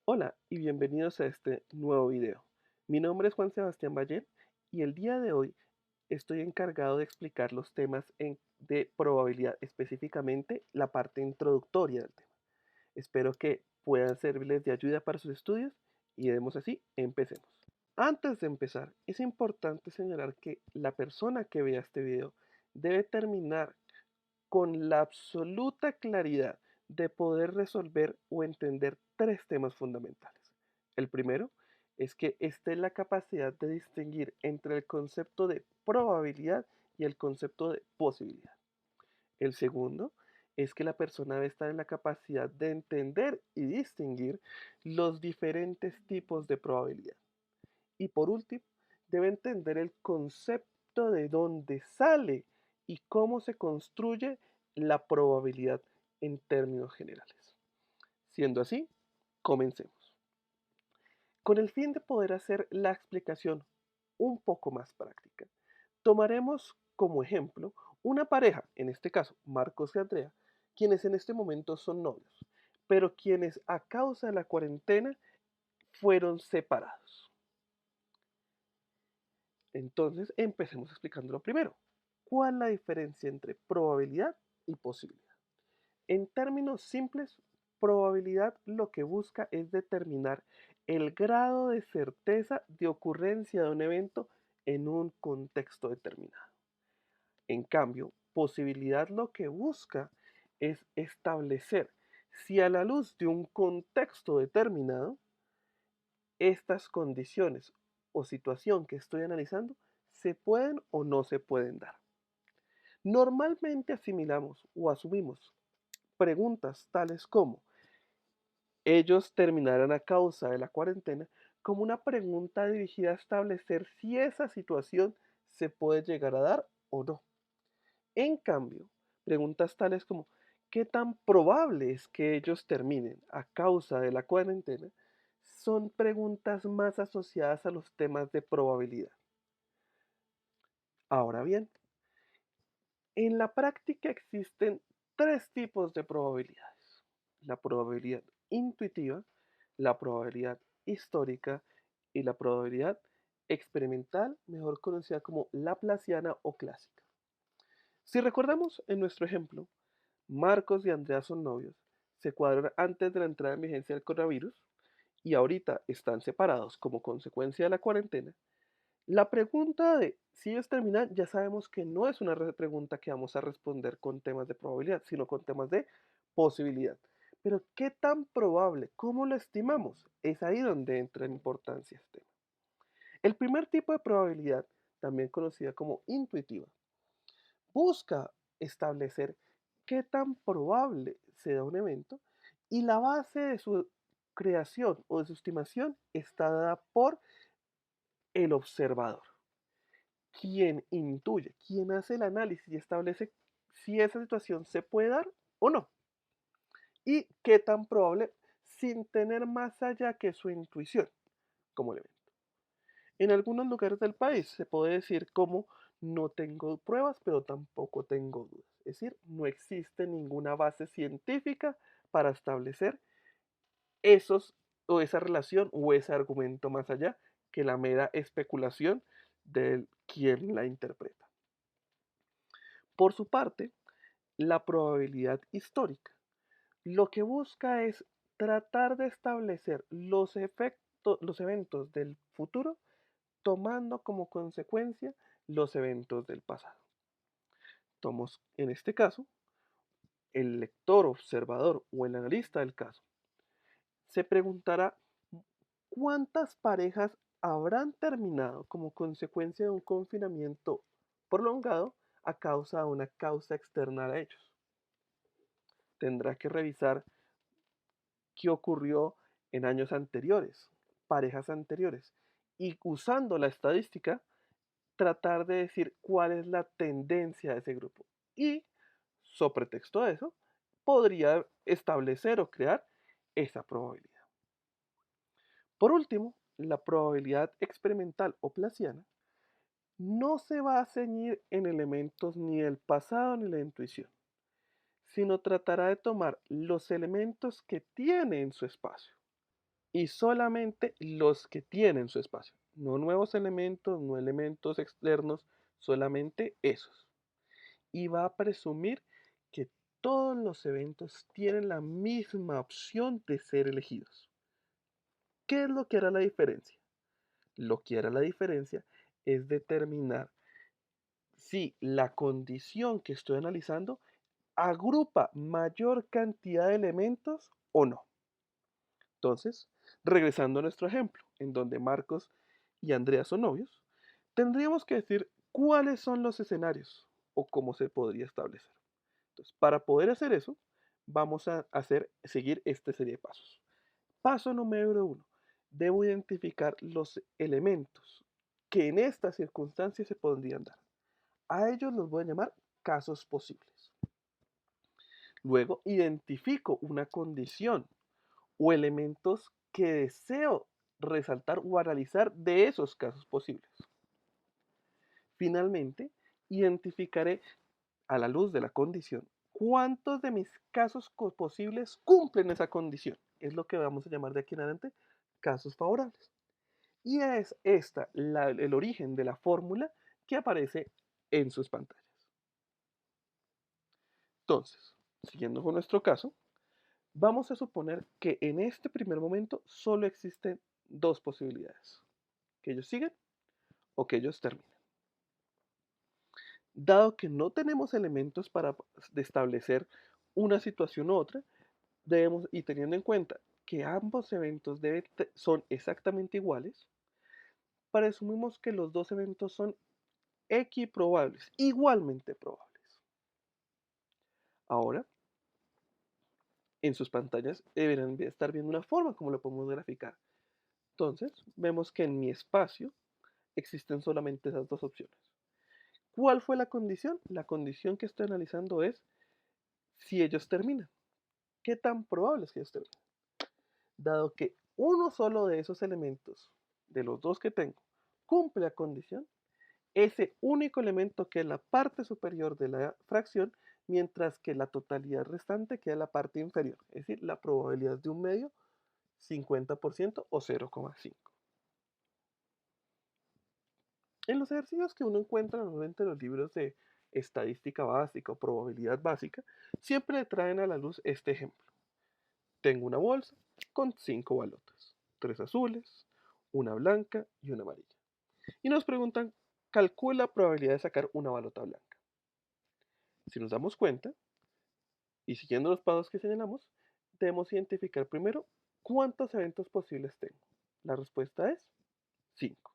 Hola y bienvenidos a este nuevo video. Mi nombre es Juan Sebastián Ballén y el día de hoy estoy encargado de explicar los temas de probabilidad, específicamente la parte introductoria del tema. Espero que puedan servirles de ayuda para sus estudios y demos así, empecemos. Antes de empezar, es importante señalar que la persona que vea este video debe terminar con la absoluta claridad de poder resolver o entender tres temas fundamentales. El primero es que esté la capacidad de distinguir entre el concepto de probabilidad y el concepto de posibilidad. El segundo es que la persona debe estar en la capacidad de entender y distinguir los diferentes tipos de probabilidad. Y por último, debe entender el concepto de dónde sale y cómo se construye la probabilidad en términos generales. Siendo así, comencemos. Con el fin de poder hacer la explicación un poco más práctica, tomaremos como ejemplo una pareja, en este caso Marcos y Andrea, quienes en este momento son novios, pero quienes a causa de la cuarentena fueron separados. Entonces, empecemos explicándolo primero. ¿Cuál es la diferencia entre probabilidad y posibilidad? En términos simples, probabilidad lo que busca es determinar el grado de certeza de ocurrencia de un evento en un contexto determinado. En cambio, posibilidad lo que busca es establecer si a la luz de un contexto determinado, estas condiciones o situación que estoy analizando se pueden o no se pueden dar. Normalmente asimilamos o asumimos preguntas tales como ellos terminarán a causa de la cuarentena como una pregunta dirigida a establecer si esa situación se puede llegar a dar o no. En cambio, preguntas tales como ¿qué tan probable es que ellos terminen a causa de la cuarentena? Son preguntas más asociadas a los temas de probabilidad. Ahora bien, en la práctica existen tres tipos de probabilidades. La probabilidad intuitiva, la probabilidad histórica y la probabilidad experimental, mejor conocida como laplaciana o clásica. Si recordamos en nuestro ejemplo, Marcos y Andrea son novios, se cuadran antes de la entrada en vigencia del coronavirus y ahorita están separados como consecuencia de la cuarentena. La pregunta de si ellos terminan, ya sabemos que no es una pregunta que vamos a responder con temas de probabilidad, sino con temas de posibilidad. Pero ¿qué tan probable? ¿Cómo lo estimamos? Es ahí donde entra en importancia este tema. El primer tipo de probabilidad, también conocida como intuitiva, busca establecer qué tan probable se da un evento y la base de su creación o de su estimación está dada por el observador, quien intuye, quien hace el análisis y establece si esa situación se puede dar o no. Y qué tan probable sin tener más allá que su intuición como elemento. En algunos lugares del país se puede decir como no tengo pruebas, pero tampoco tengo dudas. Es decir, no existe ninguna base científica para establecer esos o esa relación o ese argumento más allá que la mera especulación de quien la interpreta. Por su parte, la probabilidad histórica lo que busca es tratar de establecer los eventos del futuro tomando como consecuencia los eventos del pasado. Tomamos, en este caso, el lector observador o el analista del caso. Se preguntará cuántas parejas habrán terminado como consecuencia de un confinamiento prolongado a causa de una causa externa a ellos. Tendrá que revisar qué ocurrió en años anteriores, parejas anteriores, y usando la estadística, tratar de decir cuál es la tendencia de ese grupo. Y, sobre texto de eso, podría establecer o crear esa probabilidad. Por último, la probabilidad experimental o placiana no se va a ceñir en elementos ni del pasado ni la intuición, sino tratará de tomar los elementos que tiene en su espacio y solamente los que tienen su espacio. No nuevos elementos, no elementos externos, solamente esos. Y va a presumir que todos los eventos tienen la misma opción de ser elegidos. ¿Qué es lo que hará la diferencia? Lo que hará la diferencia es determinar si la condición que estoy analizando agrupa mayor cantidad de elementos o no. Entonces, regresando a nuestro ejemplo, en donde Marcos y Andrea son novios, tendríamos que decir cuáles son los escenarios o cómo se podría establecer. Entonces, para poder hacer eso, vamos a seguir esta serie de pasos. Paso número 1. Debo identificar los elementos que en estas circunstancias se podrían dar. A ellos los voy a llamar casos posibles. Luego, identifico una condición o elementos que deseo resaltar o analizar de esos casos posibles. Finalmente, identificaré a la luz de la condición cuántos de mis casos posibles cumplen esa condición. Es lo que vamos a llamar de aquí en adelante casos favorables. Y es esta el origen de la fórmula que aparece en sus pantallas. Entonces, siguiendo con nuestro caso, vamos a suponer que en este primer momento solo existen dos posibilidades, que ellos siguen o que ellos terminen. Dado que no tenemos elementos para establecer una situación u otra, debemos, y teniendo en cuenta que ambos eventos son exactamente iguales, presumimos que los dos eventos son equiprobables, igualmente probables. Ahora, en sus pantallas deberán estar viendo una forma como lo podemos graficar. Entonces, vemos que en mi espacio existen solamente esas dos opciones. ¿Cuál fue la condición? La condición que estoy analizando es si ellos terminan. ¿Qué tan probable es que ellos terminen? Dado que uno solo de esos elementos, de los dos que tengo, cumple la condición, ese único elemento queda en la parte superior de la fracción, mientras que la totalidad restante queda en la parte inferior. Es decir, la probabilidad de un medio, 50% o 0,5. En los ejercicios que uno encuentra normalmente en los libros de estadística básica o probabilidad básica, siempre le traen a la luz este ejemplo. Tengo una bolsa con 5 balotas, 3 azules, una blanca y una amarilla. Y nos preguntan, calcula la probabilidad de sacar una balota blanca. Si nos damos cuenta, y siguiendo los pasos que señalamos, debemos identificar primero cuántos eventos posibles tengo. La respuesta es 5,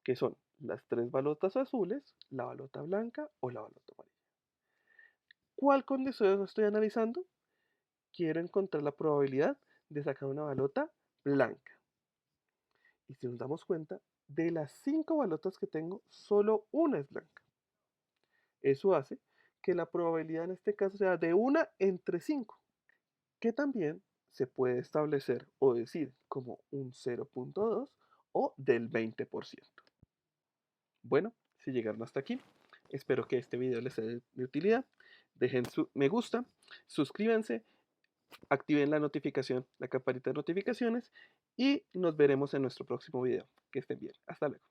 que son las 3 balotas azules, la balota blanca o la balota amarilla. ¿Cuál condición estoy analizando? Quiero encontrar la probabilidad de sacar una balota blanca. Y si nos damos cuenta, de las 5 balotas que tengo, solo una es blanca. Eso hace que la probabilidad en este caso sea de 1 entre 5, que también se puede establecer o decir como un 0,2 o del 20%. Bueno, si llegaron hasta aquí, espero que este video les sea de utilidad. Dejen su me gusta, suscríbanse, activen la notificación, la campanita de notificaciones y nos veremos en nuestro próximo video. Que estén bien. Hasta luego.